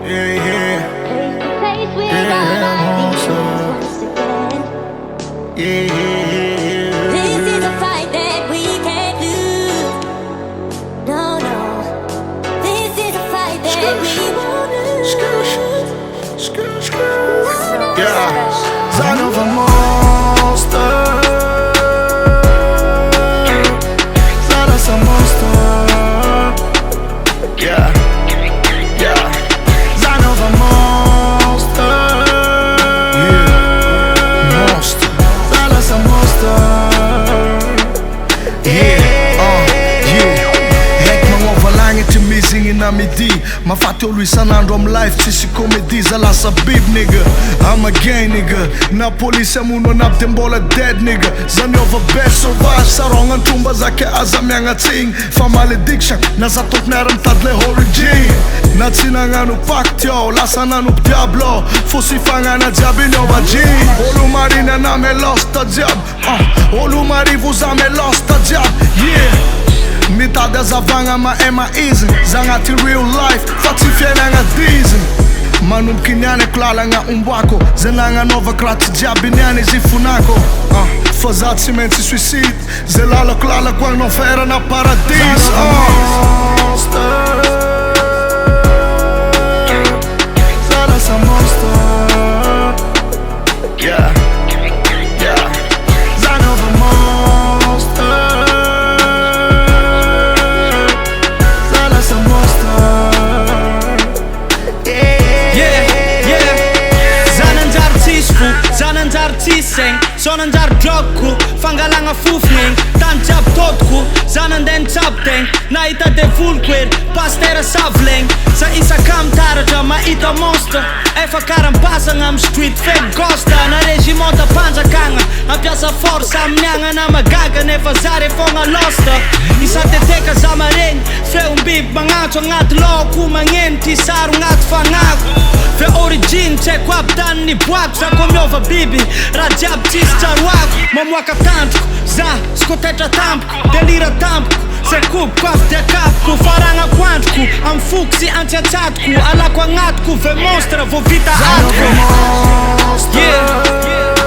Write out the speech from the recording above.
This is a fight that we can't lose. No, no. This is a fight that we won't lose. Yeah, son of a monster. Son of a monster. Yeah, yeah. Son of a monster. Yeah, monster. Son of a monster. Yeah, yeah. Hek mga valangin timizing inamidi. Mafati oluisanandro am life tsisy comédie za lasa bib nigga. I'm a gang nigga. Na polisi amuno anapy de mbola dead nigga. Za miova best sauvage sarogna antromba zake aza miagnatsigny. Fa malediction na za toko miara-mitady le origin. Na tsy nagnano pacte iao lasa nanompo diablo. Fosy ifagnana jiaby niova jean. Olo mariny ana me losta jiaby. Olo marivo za me losta jiaby. Yeah, mitady azavagna ma easy. Za agnaty real life fa tsy fiainagna diziny. Manomboky niany akilalagna ombako. Zay nagnanaovako raha tsy jiaby niany izy ifonako. Fa za tsy maintsy suicide. Zay lalako lalako agny enfer na paradis. Zara monster. Yeah, yeah. Son of a monster. Zara monster. Zananjar tiseng, sonanjar jogku, fangalanga fufning, tanjab totku, zananden chapteng, naita de fulquer, pastera savleng, sa isa kam taraja ma ita monster, efa karampasang am street fake gosta, na regimonta panjakanga, ampiasa forsa amnianga na magaga nefa zare fonga losta, isa teteka zamareng, feu bib mangato ngat loku mangenti saru ngat fangaku. Fe origin check up dan ni bwak za komiova bibi rajab tis charwak mamwaka tantko za skotetra tampko delira tampko se kup kwaf de kapko faranga kwantko am fuksi antiachatko ala kwa ngatko ve monstra vo vita atko. Yeah, yeah.